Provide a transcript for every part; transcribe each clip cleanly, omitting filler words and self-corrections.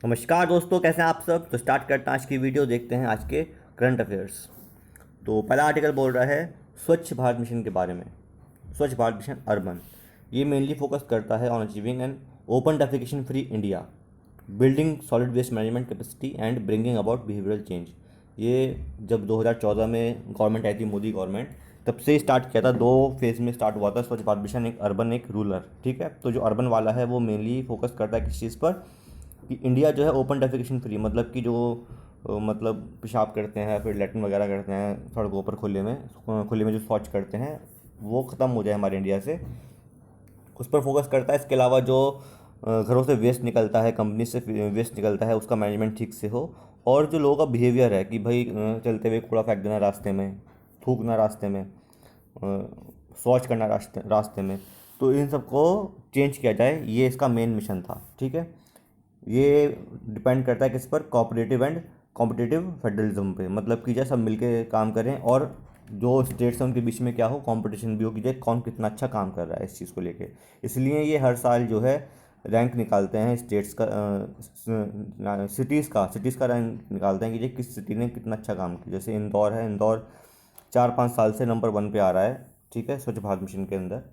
नमस्कार दोस्तों, कैसे हैं आप सब। तो स्टार्ट करते हैं आज की वीडियो। देखते हैं आज के करंट अफेयर्स। तो पहला आर्टिकल बोल रहा है स्वच्छ भारत मिशन के बारे में। स्वच्छ भारत मिशन अर्बन ये मेनली फोकस करता है on achieving an open defecation free India, building solid waste management capacity and bringing about behavioural change. ये जब 2014 में गवर्नमेंट आई थी, मोदी गवर्नमेंट, तब से स्टार्ट किया था। दो फेज़ में स्टार्ट हुआ था स्वच्छ भारत मिशन, एक अर्बन एक रूरल। ठीक है, तो जो अर्बन वाला है वो मेनली फोकस करता है किस चीज़ पर, कि इंडिया जो है ओपन डेफिकेशन फ्री, मतलब कि जो मतलब पेशाब करते हैं फिर लैट्रिन वगैरह करते हैं सड़कों पर खुले में जो शौच करते हैं, वो ख़त्म हो जाए हमारे इंडिया से, उस पर फोकस करता है। इसके अलावा जो घरों से वेस्ट निकलता है, कंपनी से वेस्ट निकलता है, उसका मैनेजमेंट ठीक से हो। और जो लोगों का बिहेवियर है कि भाई चलते हुए कूड़ा फेंक देना रास्ते में, थूकना रास्ते में, शौच करना रास्ते रास्ते में, तो इन सबको चेंज किया जाए, ये इसका मेन मिशन था। ठीक है, ये डिपेंड करता है किस पर, कोऑपरेटिव एंड कॉम्पिटिटिव फेडरलिज्म पे, मतलब कि जैसे सब मिलके काम करें और जो स्टेट्स हैं उनके बीच में क्या हो, कंपटीशन भी हो कि जैसे कौन कितना अच्छा काम कर रहा है इस चीज़ को लेके। इसलिए ये हर साल जो है रैंक निकालते हैं स्टेट्स का, सिटीज़ का रैंक निकालते हैं कि ये किस सिटी ने कितना अच्छा काम किया। जैसे इंदौर है, इंदौर 4-5 साल से नंबर 1 पे आ रहा है। ठीक है, स्वच्छ भारत मिशन के अंदर।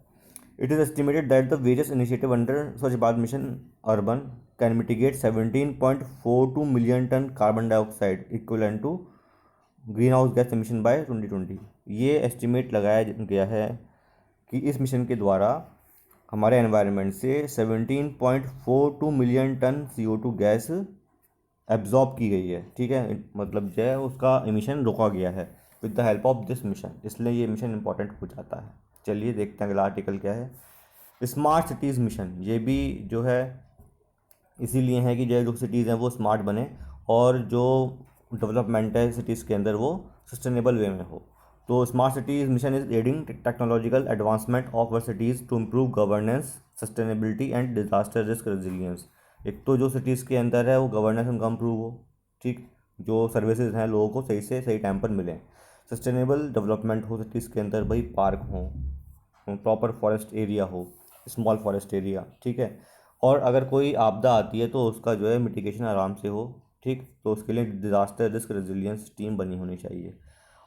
It is estimated that the various initiative under Swachh Bharat Mission Urban can mitigate 17.42 million ton carbon dioxide equivalent to green house gas emission by 2020। ये एस्टिमेट लगाया गया है कि इस मिशन के द्वारा हमारे एनवायरनमेंट से 17.42 million tonne CO2 gas absorb की गई है। ठीक है, मतलब जो है उसका एमिशन रोका गया है with the help of this mission, इसलिए ये मिशन इंपॉर्टेंट हो जाता है। चलिए देखते हैं अगला आर्टिकल क्या है। स्मार्ट सिटीज़ मिशन, ये भी जो है इसीलिए है कि जो सिटीज़ हैं वो स्मार्ट बने और जो डेवलपमेंट है सिटीज़ के अंदर वो सस्टेनेबल वे में हो। तो smart cities mission is adding technological advancement of our cities to improve governance, sustainability and disaster risk resilience. एक तो जो सिटीज़ के अंदर है वो गवर्नेंस उनका इम्प्रूव हो, ठीक, जो सर्विसेज हैं लोगों को सही से सही टाइम पर मिलें, सस्टेनेबल डेवलपमेंट हो सिटीज़ के अंदर, भाई पार्क हो, प्रॉपर फॉरेस्ट एरिया हो, स्मॉल फॉरेस्ट एरिया। ठीक है, और अगर कोई आपदा आती है तो उसका जो है मिटिगेशन आराम से हो। ठीक, तो उसके लिए डिजास्टर रिस्क रेजिलियंस टीम बनी होनी चाहिए।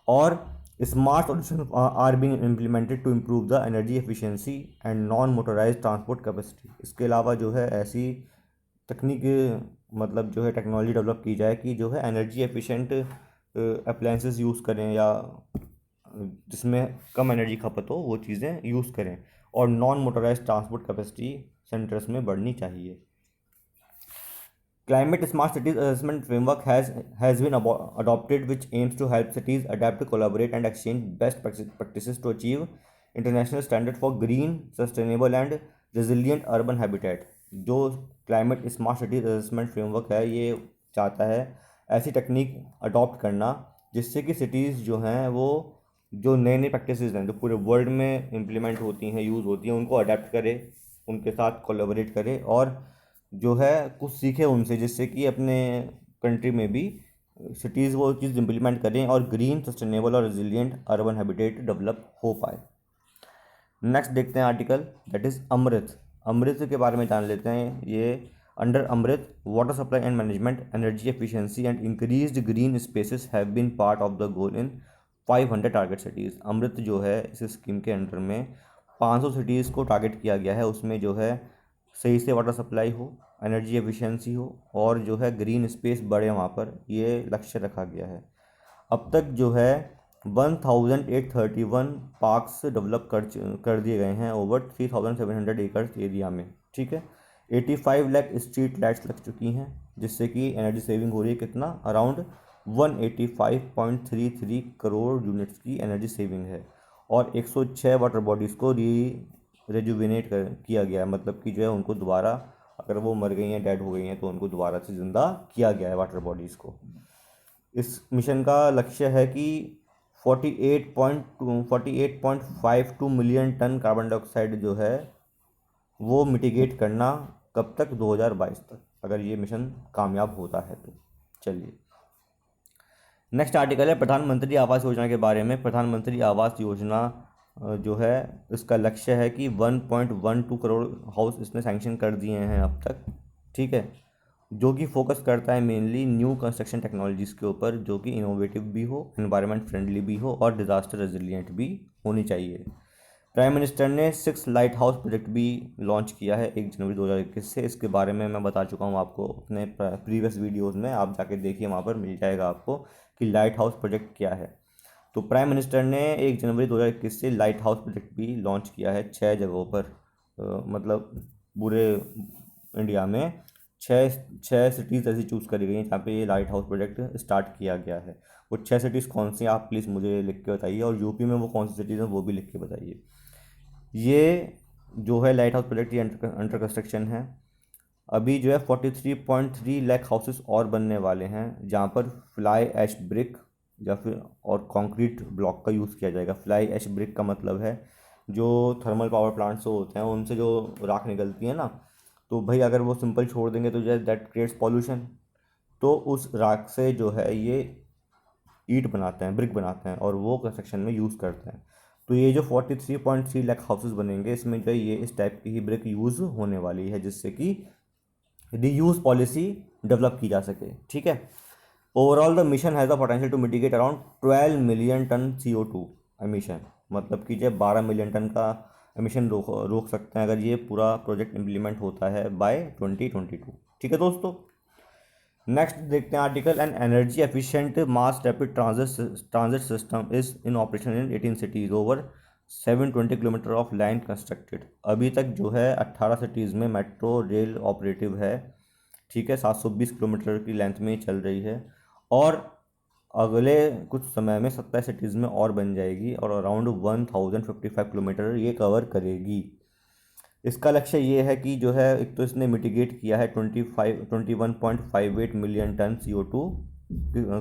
और smart solution are being implemented to improve the energy efficiency and non motorise transport capacity. इसके अलावा जो है ऐसी तकनीक, मतलब जो है टेक्नोलॉजी डेवलप की जाए कि जो है एनर्जी एफिशिएंट अप्लायंसेस यूज़ करें, या जिसमें कम एनर्जी खपत हो वो चीज़ें यूज़ करें। और non motorise transport capacity centres में बढ़नी चाहिए। Climate Smart Cities Assessment Framework has been adopted, which aims to help cities adapt, collaborate, and exchange best practices to achieve international standard for green, sustainable, and resilient urban habitat। जो climate smart cities assessment framework है ये चाहता है ऐसी technique adopt करना जिससे कि cities जो हैं वो जो नए नए प्रैक्टिसेस हैं जो पूरे वर्ल्ड में इम्प्लीमेंट होती हैं, यूज़ होती हैं, उनको अडेप्ट करे, उनके साथ कोलैबोरेट करे और जो है कुछ सीखे उनसे, जिससे कि अपने कंट्री में भी सिटीज़ वो चीज़ इम्प्लीमेंट करें और ग्रीन, सस्टेनेबल और रिजिलियंट अर्बन हैबिटेट डेवलप हो पाए। नेक्स्ट देखते हैं article, that is Amrut. Amrut के बारे में जान लेते हैं। ये under Amrut water supply and management, energy efficiency and increased green spaces have been part of the goal in 500 target cities. Amrut जो है इस स्कीम के अंडर में 500 सिटीज़ को टारगेट किया गया है। उसमें जो है सही से वाटर सप्लाई हो, एनर्जी एफिशिएंसी हो और जो है ग्रीन स्पेस बढ़े वहाँ पर, ये लक्ष्य रखा गया है। अब तक जो है 1831 पार्क्स डेवलप कर दिए गए हैं ओवर 3700 एकड़ एरिया में। ठीक है, 85 लाख स्ट्रीट लाइट्स लग चुकी हैं, जिससे कि एनर्जी सेविंग हो रही है कितना, अराउंड 185.33 करोड़ यूनिट्स की एनर्जी सेविंग है। और 106 वाटर बॉडीज़ को रेजुविनेट किया गया है, मतलब कि जो है उनको दोबारा, अगर वो मर गई हैं, डेड हो गई हैं, तो उनको दोबारा से ज़िंदा किया गया है वाटर बॉडीज़ को। इस मिशन का लक्ष्य है कि 48.52 मिलियन टन कार्बन डाइऑक्साइड जो है वो मिटिगेट करना, कब तक, 2022 तक, अगर ये मिशन कामयाब होता है तो। चलिए नेक्स्ट आर्टिकल है प्रधानमंत्री आवास योजना के बारे में। प्रधानमंत्री आवास योजना जो है इसका लक्ष्य है कि 1.12 करोड़ हाउस इसने सैंक्शन कर दिए हैं अब तक। ठीक है, जो कि फोकस करता है मेनली न्यू कंस्ट्रक्शन टेक्नोलॉजीज़ के ऊपर, जो कि इनोवेटिव भी हो, एनवायरनमेंट फ्रेंडली भी हो और डिज़ास्टर रेजिलिएंट भी होनी चाहिए। प्राइम मिनिस्टर ने 6 लाइट हाउस प्रोजेक्ट भी लॉन्च किया है 1 जनवरी 2021 से। इसके बारे में मैं बता चुका हूँ आपको अपने प्रीवियस वीडियोज़ में, आप जाके देखिए, वहाँ पर मिल जाएगा आपको कि लाइट हाउस प्रोजेक्ट क्या है। तो प्राइम मिनिस्टर ने 1 जनवरी 2021 से लाइट हाउस प्रोजेक्ट भी लॉन्च किया है 6 जगहों पर, मतलब पूरे इंडिया में छः छः सिटीज़ ऐसी चूज़ करी गई हैं जहाँ पे ये लाइट हाउस प्रोजेक्ट स्टार्ट किया गया है। वो 6 सिटीज़ कौन सी हैं आप प्लीज़ मुझे लिख के बताइए, और यूपी में वो कौन सी सिटीज़ हैं वो भी लिख के बताइए। ये जो है लाइट हाउस प्रोजेक्ट, ये अंडर कंस्ट्रक्शन है। अभी जो है 43.3 लाख हाउसेस और बनने वाले हैं, जहाँ पर फ्लाई ऐश ब्रिक या फिर और कंक्रीट ब्लॉक का यूज़ किया जाएगा। फ्लाई ऐश ब्रिक का मतलब है जो थर्मल पावर प्लांट्स होते हैं उनसे जो राख निकलती है ना, तो भाई अगर वो सिंपल छोड़ देंगे तो जो दैट क्रिएट्स पॉल्यूशन, तो उस राख से जो है ये ईंट बनाते हैं, ब्रिक बनाते हैं और वो कंस्ट्रक्शन में यूज़ करते हैं। तो ये जो 43.3 लाख हाउसेस बनेंगे, इसमें जो है ये इस टाइप की ही ब्रिक यूज़ होने वाली है, जिससे कि रीयूज पॉलिसी डेवलप की जा सके। ठीक है। Overall the mission has the potential to mitigate around 12 million tonne CO2 emission, मतलब कि जब 12 मिलियन टन का एमिशन रोक सकते हैं अगर ये पूरा प्रोजेक्ट इम्प्लीमेंट होता है बाय 2022। ठीक है दोस्तों। नेक्स्ट देखते हैं article, an energy efficient mass rapid transit system is in operation in 18 cities over 720 kilometre of line constructed. अभी तक जो है 18 सिटीज़ में मेट्रो रेल ऑपरेटिव है। ठीक है, 720 किलोमीटर की लेंथ में चल रही है और अगले कुछ समय में 27 सिटीज़ में और बन जाएगी और अराउंड 1055 किलोमीटर ये कवर करेगी। इसका लक्ष्य ये है कि जो है एक तो इसने मिटिगेट किया है 21.58 मिलियन टन CO2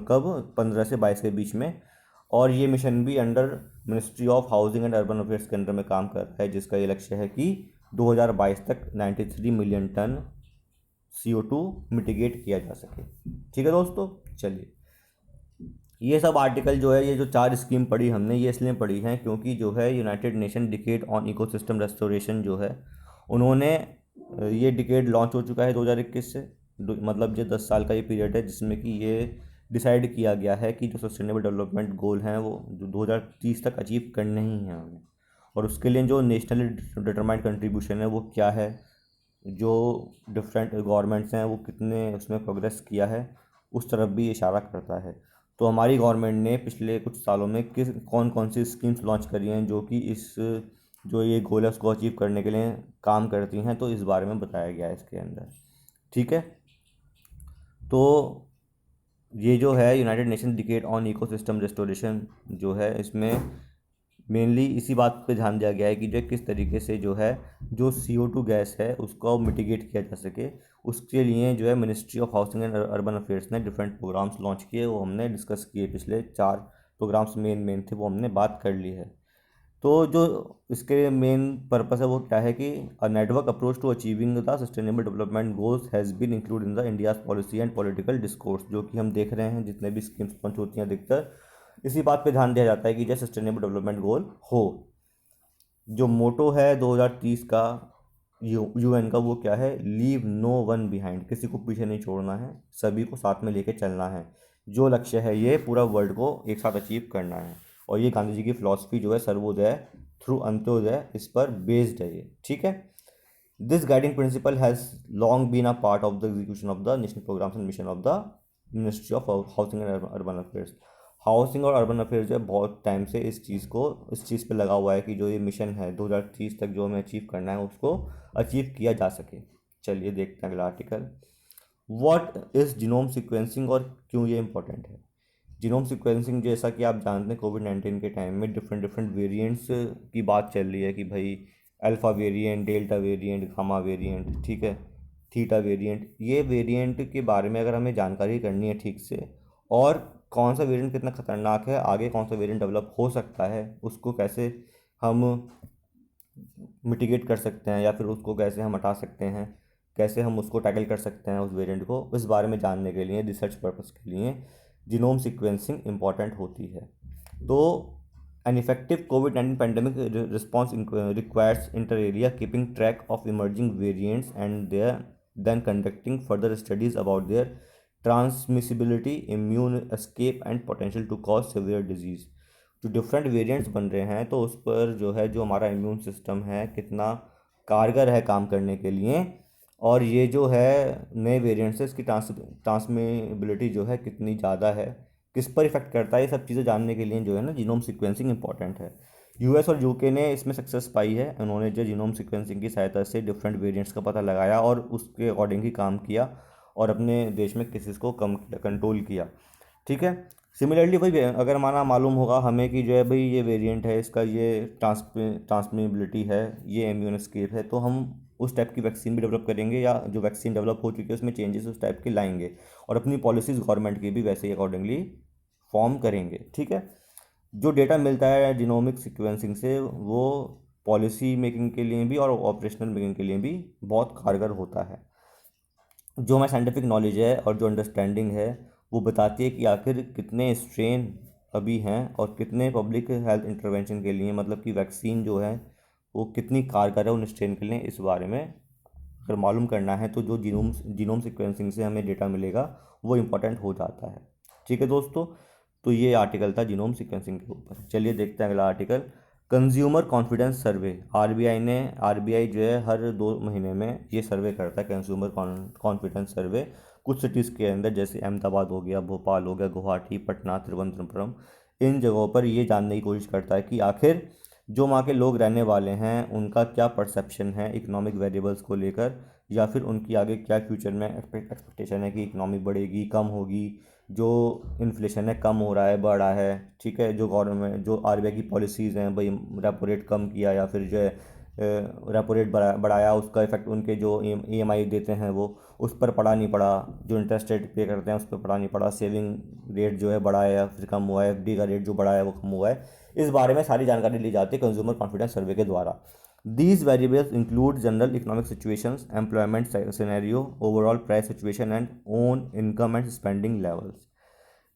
कब 15 से 22 के बीच में, और ये मिशन भी under ministry of housing and urban affairs के अंदर में काम कर रहा है, जिसका ये लक्ष्य है कि 2022 तक 93 मिलियन टन CO2 मिटिगेट किया जा सके। ठीक है दोस्तों, चलिए ये सब आर्टिकल जो है, ये जो 4 स्कीम पढ़ी हमने, ये इसलिए पढ़ी हैं क्योंकि जो है United nation decade on ecosystem restoration जो है, उन्होंने ये डिकेड लॉन्च हो चुका है 2021 से, मतलब ये 10 साल का ये पीरियड है जिसमें कि ये डिसाइड किया गया है कि जो सस्टेनेबल डेवलपमेंट गोल हैं वो जो 2030 तक अचीव करने ही हैं हमें, और उसके लिए जो नेशनली डिटरमाइंड कंट्रीब्यूशन है वो क्या है, जो डिफरेंट गवर्नमेंट्स हैं वो कितने उसमें प्रोग्रेस किया है, उस तरफ भी इशारा करता है। तो हमारी गवर्नमेंट ने पिछले कुछ सालों में किस कौन कौन सी स्कीम्स लॉन्च करी हैं जो कि इस जो ये गोल है उसको अचीव करने के लिए काम करती हैं, तो इस बारे में बताया गया है इसके अंदर। ठीक है। तो ये जो है United nation decade on ecosystem restoration जो है, इसमें मेनली इसी बात पे ध्यान दिया गया है कि जो किस तरीके से जो है जो CO2 गैस है उसको मिटिगेट किया जा सके। उसके लिए जो है ministry of housing and urban affairs ने डिफरेंट प्रोग्राम्स लॉन्च किए, वो हमने डिस्कस किए, पिछले 4 प्रोग्राम्स मेन थे वो हमने बात कर ली है। तो जो इसके मेन पर्पस है वो क्या है कि a network approach to achieving the sustainable development goals has been include in the India's policy and political discourse, जो कि हम देख रहे हैं जितने भी स्कीम्स लॉन्च होती हैं अधिकतर इसी बात पे ध्यान दिया जाता है कि जो सस्टेनेबल डेवलपमेंट गोल हो। जो मोटो है 2030 का UN का, वो क्या है, लीव नो वन बिहाइंड, किसी को पीछे नहीं छोड़ना है, सभी को साथ में लेके चलना है। जो लक्ष्य है ये पूरा वर्ल्ड को एक साथ अचीव करना है, और ये गांधी जी की फिलॉसफी जो है सर्वोदय थ्रू अंत्योदय, इस पर बेस्ड है ये। ठीक है। This guiding principle has long been a part of the execution of the national programmes and mission of the ministry of housing and urban affairs. Housing और अर्बन अफेयर्स जो है बहुत टाइम से इस चीज़ पे लगा हुआ है कि जो ये मिशन है 2030 तक जो हमें अचीव करना है उसको अचीव किया जा सके। चलिए देखते हैं अगला article, what is genome sequencing और क्यों ये इंपॉर्टेंट है। जीनोम सीक्वेंसिंग जैसा कि आप जानते हैं कोविड-19 के टाइम में डिफरेंट डिफरेंट वेरिएंट्स की बात चल रही है कि भाई alpha variant, delta variant, gamma variant, ठीक है, थीटा वेरिएंट। ये वेरिएंट के बारे में अगर हमें जानकारी करनी है ठीक से, और कौन सा वेरिएंट कितना ख़तरनाक है, आगे कौन सा वेरिएंट डेवलप हो सकता है, उसको कैसे हम मिटिगेट कर सकते हैं या फिर उसको कैसे हम हटा सकते हैं, कैसे हम उसको टैकल कर सकते हैं उस वेरिएंट को, इस बारे में जानने के लिए रिसर्च पर्पस के लिए जीनोम सीक्वेंसिंग इम्पॉर्टेंट होती है। तो एन इफेक्टिव कोविड-19 pandemic response requires inter area keeping track of emerging variants and their then conducting further studies about their transmissibility, immune escape and potential to cause severe disease। जो different variants बन रहे हैं तो उस पर जो है जो हमारा इम्यून सिस्टम है कितना कारगर है काम करने के लिए, और ये जो है नए वेरिएंट्स है इसकी ट्रांसमिबिलिटी जो है कितनी ज़्यादा है, किस पर इफेक्ट करता है, ये सब चीज़ें जानने के लिए जो है ना जीनोम सीक्वेंसिंग इंपॉर्टेंट है। यूएस और यूके ने इसमें सक्सेस पाई है, उन्होंने जो जीनोम सीक्वेंसिंग की सहायता से डिफरेंट वेरिएंट्स का पता लगाया और उसके अकॉर्डिंग ही काम किया और अपने देश में केसेस को कम किया, कंट्रोल किया। ठीक है। सिमिलरली भाई अगर मालूम होगा हमें कि जो है भाई ये वेरिएंट है, इसका ये ट्रांसमिबिलिटी है, ये इम्यून एस्केप है, तो हम उस टाइप की वैक्सीन भी डेवलप करेंगे या जो वैक्सीन डेवलप हो चुकी है उसमें चेंजेस उस टाइप के लाएंगे और अपनी पॉलिसीज़ गवर्नमेंट की भी वैसे ही अकॉर्डिंगली फॉर्म करेंगे। ठीक है। जो डेटा मिलता है जीनोमिक सीक्वेंसिंग से वो पॉलिसी मेकिंग के लिए भी और ऑपरेशनल मेकिंग के लिए भी बहुत कारगर होता है। जो हमारी साइंटिफिक नॉलेज है और जो अंडरस्टैंडिंग है वो बताती है कि आखिर कितने स्ट्रेन अभी हैं और कितने पब्लिक हेल्थ इंटरवेंशन के लिए, मतलब कि वैक्सीन जो है वो कितनी कारगर है उन स्ट्रेन के लिए, इस बारे में अगर मालूम करना है तो जो जीनोम सीक्वेंसिंग से हमें डेटा मिलेगा वो इम्पोर्टेंट हो जाता है। ठीक है दोस्तों, तो ये आर्टिकल था जीनोम सीक्वेंसिंग के ऊपर। चलिए देखते हैं अगला आर्टिकल, कंज्यूमर कॉन्फिडेंस सर्वे। आरबीआई जो है हर 2 महीने में ये सर्वे करता है, कंज्यूमर कॉन्फिडेंस सर्वे, कुछ सिटीज़ के अंदर जैसे अहमदाबाद हो गया, भोपाल हो गया, गुवाहाटी, पटना, तिरुवनंतपुरम, इन जगहों पर ये जानने की कोशिश करता है कि आखिर जो वहाँ के लोग रहने वाले हैं उनका क्या परसेप्शन है इकोनॉमिक वेरिएबल्स को लेकर, या फिर उनकी आगे क्या फ्यूचर में एक्सपेक्टेशन है कि इकोनॉमी बढ़ेगी, कम होगी, जो इन्फ्लेशन है कम हो रहा है, बढ़ रहा है। ठीक है। जो गवर्नमेंट जो आरबीआई की पॉलिसीज़ हैं भाई, रेपो रेट कम किया या फिर जो है रेपो रेट बढ़ाया, उसका इफेक्ट उनके जो ईएमआई देते हैं वो उस पर पड़ा नहीं पड़ा, जो इंटरेस्ट रेट पे करते हैं उस पर पड़ा नहीं पड़ा, सेविंग रेट जो है बढ़ा है या फिर कम हुआ है, एफडी का रेट जो बढ़ा है वो कम हुआ है, इस बारे में सारी जानकारी ली जाती है कंज्यूमर कॉन्फिडेंस सर्वे के द्वारा। These variables include general economic situations, employment scenario, overall price situation and own income and spending levels.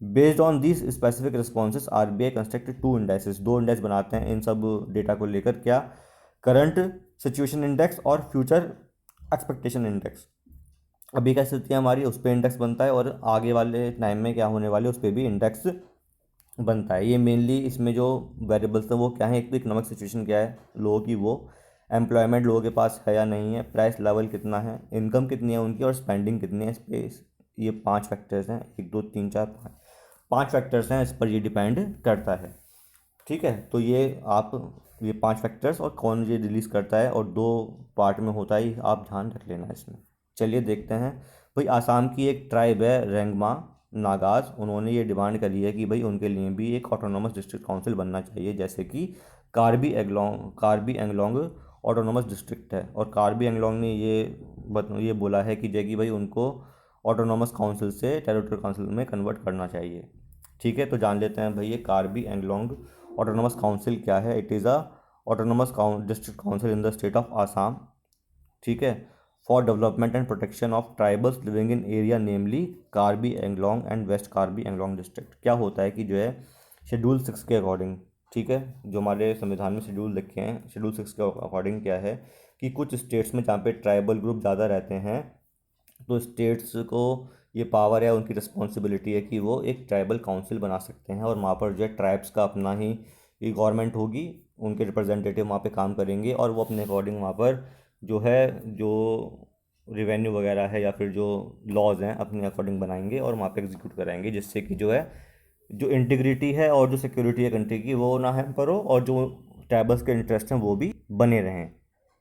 Based on this specific responses RBI constructed 2 indexes, 2 index बनाते हैं इन सब डेटा को लेकर, क्या, करंट सिचुएशन इंडेक्स और future expectation index. अभी क्या स्थिति है हमारी उस पर इंडेक्स बनता है और आगे वाले टाइम में क्या होने वाले उस पर भी इंडेक्स बनता है। ये मेनली इसमें जो वेरिएबल्स हैं वो क्या है, एक तो इकोनॉमिक सिचुएशन क्या है लोगों की, वो एम्प्लॉयमेंट लोगों के पास है या नहीं है, प्राइस लेवल कितना है, इनकम कितनी है उनकी और स्पेंडिंग कितनी है, इस पे ये 5 फैक्टर्स हैं, 1 2 3 4 5 फैक्टर्स हैं, इस पर ये डिपेंड करता है। ठीक है। तो ये 5 फैक्टर्स और कौन ये रिलीज़ करता है और 2 पार्ट में होता है, आप ध्यान रख लेना इसमें। चलिए देखते हैं भाई, आसाम की एक ट्राइब है रेंगमा नागाज, उन्होंने ये डिमांड करी है कि भाई उनके लिए भी एक ऑटोनोमस डिस्ट्रिक्ट काउंसिल बनना चाहिए, जैसे कि कार्बी एंगलोंग ऑटोनोमस डिस्ट्रिक्ट है, और कार्बी एंगलोंग ने ये बोला है कि जैकि भाई उनको ऑटोनोमस काउंसिल से टेरिटोरियल काउंसिल में कन्वर्ट करना चाहिए। ठीक है। तो जान लेते हैं भाई ये कार्बी एंगलोंग ऑटोनोमस काउंसिल क्या है। It is a autonomous district council in the state of Assam. ठीक है। For development and protection of tribals living in area namely Karbi Anglong and west Karbi Anglong district. क्या होता है कि जो है शेड्यूल 6 के अकॉर्डिंग, ठीक है, जो हमारे संविधान में शेड्यूल लिखे हैं, शेड्यूल 6 के अकॉर्डिंग क्या है कि कुछ स्टेट्स में जहाँ पे ट्राइबल ग्रुप ज़्यादा रहते हैं तो स्टेट्स को ये पावर है, उनकी रिस्पॉन्सिबिलिटी है कि वो एक ट्राइबल काउंसिल बना सकते हैं और वहाँ पर जो है ट्राइब्स का अपना ही गवर्नमेंट होगी, उनके रिप्रेजेंटेटिव वहाँ पे काम करेंगे और वो अपने अकॉर्डिंग वहाँ पर जो है जो रिवेन्यू वगैरह है या फिर जो लॉज हैं अपने अकॉर्डिंग बनाएंगे और वहाँ पे एग्जीक्यूट कराएंगे, जिससे कि जो है जो इंटीग्रिटी है और जो सिक्योरिटी है कंट्री की वो ना हैम्पर हो और जो ट्राइबल्स के इंटरेस्ट हैं वो भी बने रहें।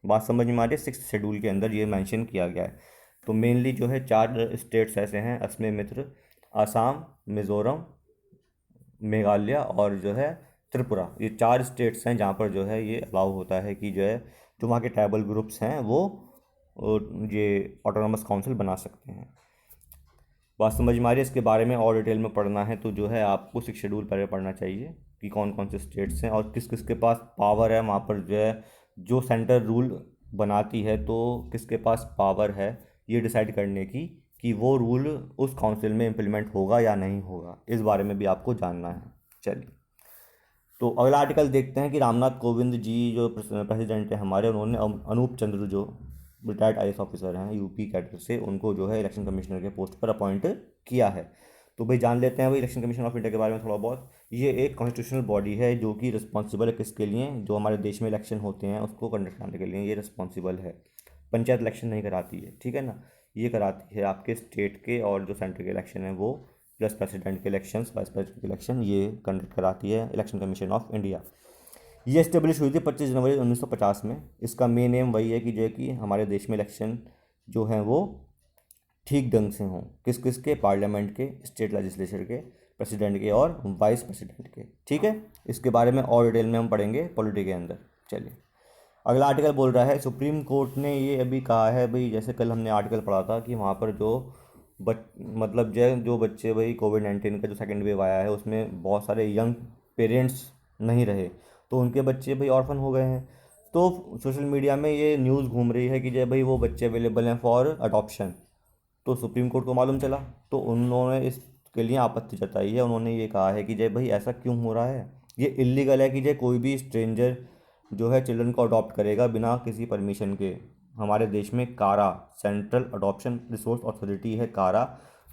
बात समझ में आ रही है। 6 शेड्यूल के अंदर ये मेंशन किया गया है। तो मेनली जो है 4 स्टेट्स ऐसे हैं, असम मित्र, आसाम, मिज़ोरम, मेघालय और जो है त्रिपुरा, ये 4 स्टेट्स हैं जहाँ पर जो है ये अलाउ होता है कि जो है जो वहाँ के ट्राइबल ग्रुप्स हैं वो ये ऑटोनॉमस काउंसिल बना सकते हैं। बात समझ में आ रही है। इसके बारे में और डिटेल में पढ़ना है तो जो है आपको 6 शेड्यूल पहले पढ़ना चाहिए कि कौन कौन से स्टेट्स हैं और किस किस के पास पावर है वहाँ पर जो है, जो सेंटर रूल बनाती है तो किसके पास पावर है ये डिसाइड करने की कि वो रूल उस काउंसिल में इम्प्लीमेंट होगा या नहीं होगा, इस बारे में भी आपको जानना है। चलिए तो अगला आर्टिकल देखते हैं कि रामनाथ कोविंद जी जो प्रेसिडेंट है हमारे, उन्होंने अनूप चंद्र जो रिटायर्ड आईएएस ऑफिसर हैं यूपी कैडर से, उनको जो है इलेक्शन कमिश्नर के पोस्ट पर अपॉइंट किया है। तो भाई जान लेते हैं भाई इलेक्शन कमीशन ऑफ इंडिया के बारे में थोड़ा बहुत। ये एक कॉन्स्टिट्यूशनल बॉडी है जो कि रिस्पॉन्सिबल है किसके लिए, जो हमारे देश में इलेक्शन होते हैं उसको कंडक्ट करने के लिए ये रिस्पॉन्सिबल है। पंचायत इलेक्शन नहीं कराती है, ठीक है ना, ये कराती है आपके स्टेट के और जो सेंटर के इलेक्शन है वो, प्लस प्रेसिडेंट के इलेक्शन, वाइस प्रेसिडेंट के इलेक्शन, ये कंडक्ट कराती है इलेक्शन कमीशन ऑफ इंडिया। ये इस्टेब्लिश हुई थी 25 जनवरी 1950 में। इसका मेन एम वही है कि जो है कि हमारे देश में इलेक्शन जो हैं वो ठीक ढंग से हों, किस किस के, पार्लियामेंट के, स्टेट लेजिस्लेचर के, प्रेसिडेंट के और वाइस प्रेसिडेंट के, ठीक है। इसके बारे में और डिटेल में हम पढ़ेंगे पॉलिटी के अंदर। चलिए अगला आर्टिकल बोल रहा है, सुप्रीम कोर्ट ने ये अभी कहा है भाई, जैसे कल हमने आर्टिकल पढ़ा था कि वहाँ पर जो मतलब जो बच्चे भाई कोविड-19 का जो सेकेंड वेव आया है उसमें बहुत सारे यंग पेरेंट्स नहीं रहे, तो उनके बच्चे भाई ऑर्फन हो गए हैं। तो सोशल मीडिया में ये न्यूज़ घूम रही है कि जो भाई वो बच्चे अवेलेबल हैं फॉर अडॉप्शन। तो सुप्रीम कोर्ट को मालूम चला, तो उन्होंने इसके लिए आपत्ति जताई है। उन्होंने ये कहा है कि जय भाई ऐसा क्यों हो रहा है, ये इलीगल है कि जय कोई भी स्ट्रेंजर जो है चिल्ड्रन को अडॉप्ट करेगा बिना किसी परमिशन के। हमारे देश में कारा, सेंट्रल अडॉप्शन रिसोर्स अथॉरिटी है कारा,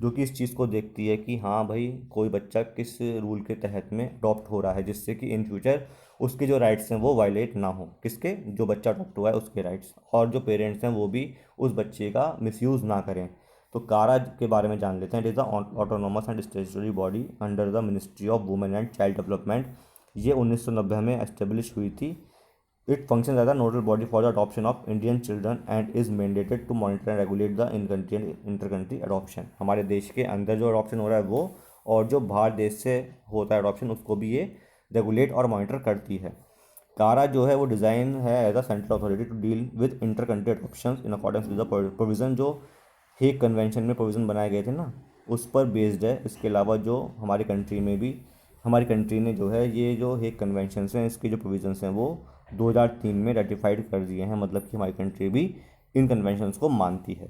जो कि इस चीज़ को देखती है कि हाँ भाई कोई बच्चा किस रूल के तहत में अडॉप्ट हो रहा है, जिससे कि इन फ्यूचर उसके जो राइट्स हैं वो वायलेट ना हो, किसके, जो बच्चा अडॉप्ट हुआ है उसके राइट्स, और जो पेरेंट्स हैं वो भी उस बच्चे का मिसयूज़ ना करें। तो कारा के बारे में जान लेते हैं। It is the autonomous and statutory body under the ministry of women and child development. ये 1990 में एस्टेब्लिश हुई थी। It function as the nodal body for the adoption of Indian children and is mandated to monitor and regulate the in country and inter country adoption. हमारे देश के अंदर जो adoption हो रहा है वो, और जो बाहर देश से होता है अडॉप्शन, उसको भी ये रेगुलेट और मॉनिटर करती है। कारा जो है वो डिज़ाइन है as a central authority to deal with inter country adoption in accordance with the provision, जो हेग कन्वेंशन में प्रोविज़न बनाए गए थे ना, उस पर बेस्ड है। इसके अलावा जो हमारी कंट्री में भी, हमारी कंट्री ने जो है ये जो हेग कन्वेंशंस हैं इसके जो प्रोविज़न्स हैं वो 2003 में रेटिफाइड कर दिए हैं, मतलब कि हमारी कंट्री भी इन कन्वेंशंस को मानती है।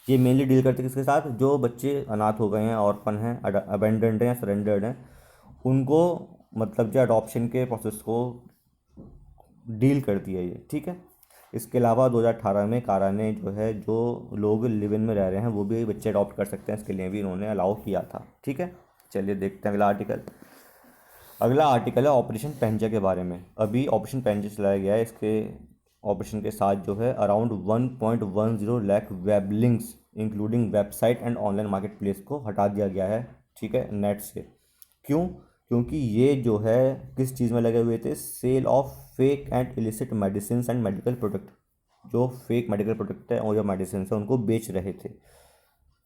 ये मेनली डील करते हैं किसके साथ, जो बच्चे अनाथ हो गए हैं, ऑर्फन हैं, अबेंडेंड हैं या सरेंडर्ड हैं, उनको मतलब जो अडॉप्शन के प्रोसेस को डील करती है ये, ठीक है। इसके अलावा 2018 में कारा ने जो है जो लोग लिव इन में रह रहे हैं वो भी बच्चे अडॉप्ट कर सकते हैं, इसके लिए भी इन्होंने अलाउ किया था, ठीक है। चलिए देखते हैं अगला आर्टिकल। अगला आर्टिकल है ऑपरेशन पेंजा के बारे में। अभी ऑपरेशन पेंजा चलाया गया है, इसके ऑपरेशन के साथ जो है around 1.10 lakh web links including website and online market place को हटा दिया गया है, ठीक है, नेट से। क्यों, क्योंकि ये जो है किस चीज़ में लगे हुए थे, sale of fake and illicit medicine and medical product, जो फेक मेडिकल प्रोडक्ट है और जो मेडिसिन है उनको बेच रहे थे।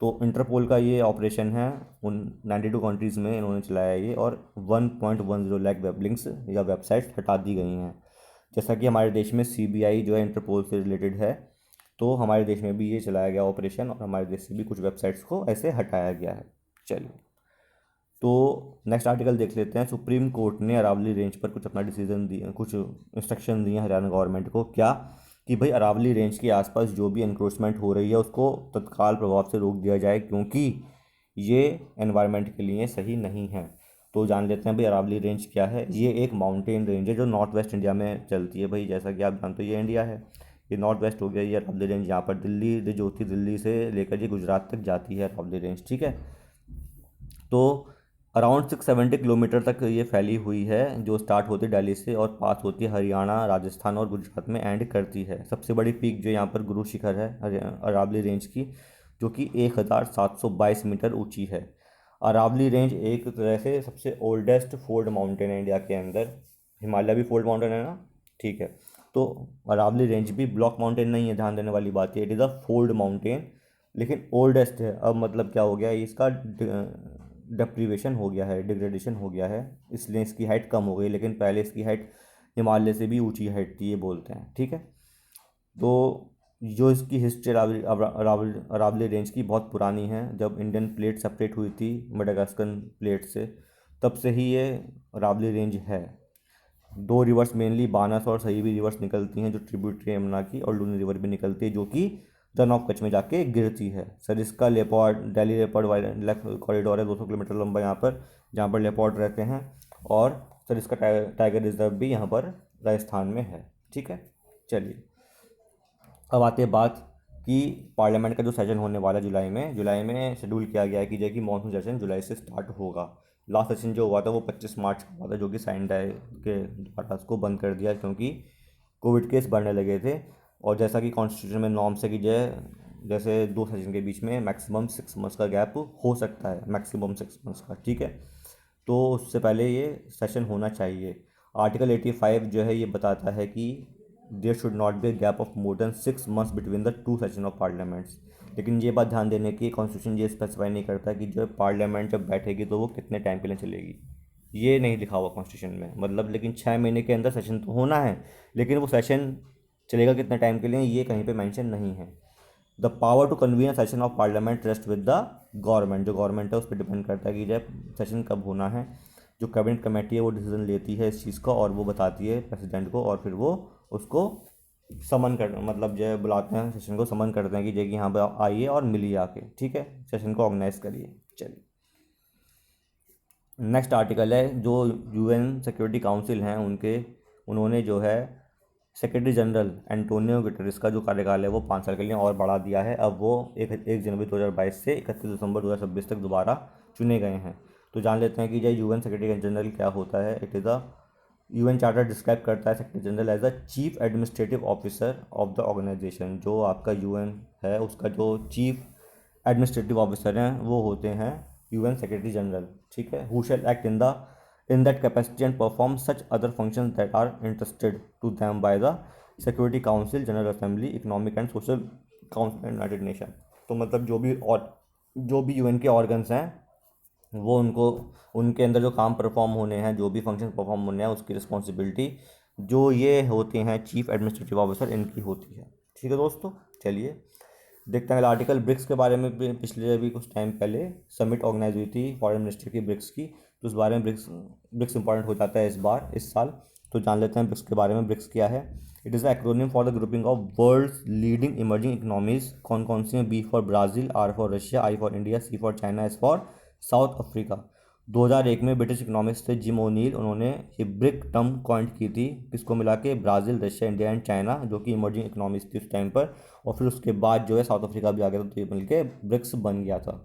तो इंटरपोल का ये ऑपरेशन है, उन 92 कंट्रीज़ में इन्होंने चलाया ये, और 1.10 लाख वेब लिंक्स या वेबसाइट्स हटा दी गई हैं। जैसा कि हमारे देश में सीबीआई जो है इंटरपोल से रिलेटेड है, तो हमारे देश में भी ये चलाया गया ऑपरेशन और हमारे देश से भी कुछ वेबसाइट्स को ऐसे हटाया गया है। चलिए तो नेक्स्ट आर्टिकल देख लेते हैं। सुप्रीम कोर्ट ने अरावली रेंज पर कुछ अपना डिसीजन दिया, कुछ इंस्ट्रक्शन दिए हरियाणा गवर्नमेंट को, क्या कि भाई अरावली रेंज के आसपास जो भी इंक्रोचमेंट हो रही है उसको तत्काल प्रभाव से रोक दिया जाए, क्योंकि ये एनवायरनमेंट के लिए सही नहीं है। तो जान लेते हैं भाई अरावली रेंज क्या है। ये एक माउंटेन रेंज है जो नॉर्थ वेस्ट इंडिया में चलती है भाई, जैसा कि आप जानते हो ये इंडिया है, ये नॉर्थ वेस्ट हो गया ये अरावली रेंज। यहाँ पर दिल्ली जो होती है, दिल्ली से लेकर ये गुजरात तक जाती है अरावली रेंज, ठीक है। तो अराउंड 670 किलोमीटर तक ये फैली हुई है, जो स्टार्ट होती है दिल्ली से और पास होती है हरियाणा, राजस्थान और गुजरात में एंड करती है। सबसे बड़ी पीक जो यहाँ पर गुरु शिखर है अरावली रेंज की, जो कि 1722 मीटर ऊंची है। अरावली रेंज एक तरह से सबसे ओल्डेस्ट फोल्ड माउंटेन है इंडिया के अंदर। हिमालय भी फोल्ड माउंटेन है ना, ठीक है। तो अरावली रेंज भी ब्लॉक माउंटेन नहीं है, ध्यान देने वाली बात है, it is a fold mountain, लेकिन ओल्डेस्ट है। अब मतलब क्या हो गया, इसका डिप्रीवेशन हो गया है, डिग्रेडेशन हो गया है, इसलिए इसकी हाइट कम हो गई, लेकिन पहले इसकी हाइट हिमालय से भी ऊंची हाइट थी, ये बोलते हैं, ठीक है। तो जो इसकी हिस्ट्री अरावली रेंज की बहुत पुरानी है। जब इंडियन प्लेट सेपरेट हुई थी मेडागास्कर प्लेट से, तब से ही ये अरावली रेंज है। दो रिवर्स मेनली बानस और सहीबी रिवर्स निकलती हैं, जो ट्रिब्यूटरी यमुना की, और लूनी रिवर भी निकलती है जो कि रन ऑफ कच्छ में जाके गिरती है। Sariska leopard, Delhi leopard wild life corridor है 200 किलोमीटर लंबा यहाँ पर, जहाँ पर लेपर्ड रहते हैं, और सरिस्का टाइगर रिजर्व भी यहाँ पर राजस्थान में है, ठीक है। चलिए अब आते हैं बात कि पार्लियामेंट का जो सेशन होने वाला है जुलाई में शेड्यूल किया गया है कि जो कि मानसून सेशन जुलाई से स्टार्ट होगा। लास्ट सेशन जो हुआ था वो 25 मार्च को हुआ था, जो कि साइन डाई के द्वारा उसको बंद कर दिया क्योंकि कोविड केस बढ़ने लगे थे। और जैसा कि कॉन्स्टिट्यूशन में नॉर्म्स है कि जैसे दो सेशन के बीच में मैक्सिमम 6 मंथ्स का गैप हो सकता है, मैक्सिमम 6 मंथ्स का, ठीक है। तो उससे पहले ये सेशन होना चाहिए। आर्टिकल 85 जो है ये बताता है कि there should not be a gap of more than 6 months between the two session of parliaments. लेकिन ये बात ध्यान देने की, कॉन्स्टिट्यूशन ये स्पेसिफाई नहीं करता कि जो पार्लियामेंट जब बैठेगी तो वो कितने टाइम के लिए चलेगी, ये नहीं लिखा हुआ कॉन्स्टिट्यूशन में। मतलब लेकिन 6 महीने के अंदर सेशन तो होना है, लेकिन वो सेशन चलेगा कितने टाइम के लिए ये कहीं पे मेंशन नहीं है। The power to convene session of parliament rest with the government, जो गवर्नमेंट है उस पर डिपेंड करता है कि जब सेशन कब होना है। जो कैबिनेट कमेटी है वो डिसीजन लेती है इस चीज़ का और वो बताती है प्रेसिडेंट को, और फिर वो उसको समन कर, मतलब जो है बुलाते हैं सेशन को, समन करते हैं कि जो कि यहाँ पे आइए और मिलिए आके, ठीक है, सेशन को ऑर्गेनाइज करिए। चलिए नेक्स्ट आर्टिकल है जो यूएन सिक्योरिटी काउंसिल हैं उन्होंने जो है सेक्रेटरी जनरल एंटोनियो गुटेरेस का जो कार्यकाल है वो 5 साल के लिए और बढ़ा दिया है। अब वो 1 जनवरी 2022 से 31 दिसंबर 2026 तक दोबारा चुने गए हैं। तो जान लेते हैं कि जो यूएन सेक्रेटरी जनरल क्या होता है। It is a UN charter describe करता है secretary general as a chief administrative officer of the organisation. जो आपका यूएन है उसका जो चीफ एडमिनिस्ट्रेटिव ऑफिसर हैं वो होते हैं यूएन सेक्रेटरी जनरल, ठीक है। Who shell act in that capacity and perform such other functions that are entrusted to them by the Security Council, General Assembly, Economic and Social Council and United Nation। तो मतलब जो भी UN के organs हैं वो उनके अंदर जो काम परफॉर्म होने हैं, जो भी फंक्शन परफॉर्म होने हैं, उसकी रिस्पॉन्सिबिलिटी जो ये होते हैं चीफ एडमिनिस्ट्रेटिव ऑफिसर, इनकी होती है, ठीक है दोस्तों। चलिए देखते हैं आर्टिकल ब्रिक्स के बारे में। पिछले अभी कुछ टाइम पहले समिट ऑर्गेनाइज हुई थी फॉरेन मिनिस्टर की ब्रिक्स की, तो उस बारे में ब्रिक्स इंपॉर्टेंट हो जाता है इस साल। तो जान लेते हैं ब्रिक्स के बारे में। ब्रिक्स क्या है? It is the acronym for the grouping of world's leading emerging economies. कौन सी हैं? B for Brazil, R for Russia, I for India, C for China, S for South Africa. 2001 में ब्रिटिश इकोनॉमिस्ट थे Jim O'Neill, उन्होंने ये brick term coined की थी, किसको मिला के? Brazil, Russia, India and China, जो कि इमर्जिंग इकोनॉमिक्स थी उस टाइम पर। और फिर उसके बाद जो है साउथ अफ्रीका भी आ गया था, तो ये मिल के ब्रिक्स बन गया था।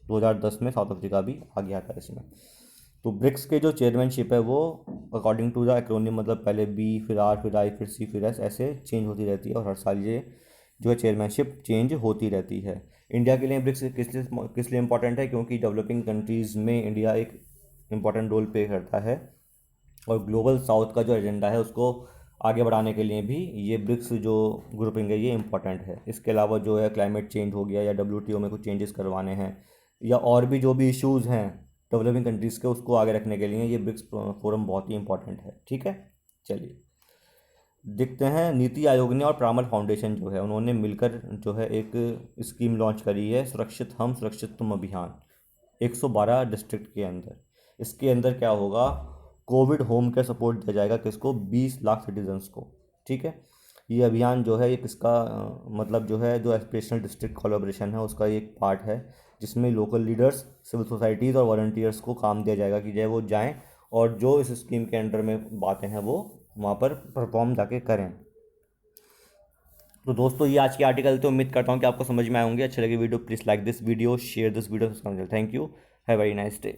2010 में साउथ अफ्रीका भी आ गया था इसमें। तो ब्रिक्स के जो चेयरमैनशिप है वो अकॉर्डिंग टू द एक्रोनिम, मतलब पहले बी, फिर आर, फिर आई, फिर सी, फिर एस, ऐसे चेंज होती रहती है और हर साल ये जो है चेयरमैनशिप चेंज होती रहती है। इंडिया के लिए ब्रिक्स किस लिए इंपॉर्टेंट है? क्योंकि डेवलपिंग कंट्रीज़ में इंडिया एक इम्पॉर्टेंट रोल प्ले करता है और ग्लोबल साउथ का जो एजेंडा है उसको आगे बढ़ाने के लिए भी ये ब्रिक्स जो ग्रुपिंग है ये इंपॉर्टेंट है। इसके अलावा जो है क्लाइमेट चेंज हो गया या डब्ल्यूटीओ में कुछ चेंजेस करवाने हैं या और भी जो भी इश्यूज़ हैं डेवलपिंग कंट्रीज़ के, उसको आगे रखने के लिए ये ब्रिक्स फोरम बहुत ही इंपॉर्टेंट है, ठीक है। चलिए देखते हैं। नीति आयोग ने और परामर फाउंडेशन जो है उन्होंने मिलकर जो है एक स्कीम लॉन्च करी है, सुरक्षित हम सुरक्षित तुम अभियान, 112 डिस्ट्रिक्ट के अंदर। इसके अंदर क्या होगा? कोविड होम केयर सपोर्ट दिया जाएगा, किसको? 20 लाख सिटीजन्स को, ठीक है। ये अभियान जो है ये किसका मतलब जो है जो एस्पिरेशनल डिस्ट्रिक्ट कोलैबोरेशन है उसका एक पार्ट है, जिसमें लोकल लीडर्स, सिविल सोसाइटीज़ और वॉलंटियर्स को काम दिया जाएगा कि जो वो जाएं और जो इस स्कीम के अंडर में बातें हैं वो वहाँ पर परफॉर्म जाके करें। तो दोस्तों ये आज के आर्टिकल, तो उम्मीद करता हूँ कि आपको समझ में आए होंगे। अच्छे लगे video please like this video, share this video, thank you, have very nice day.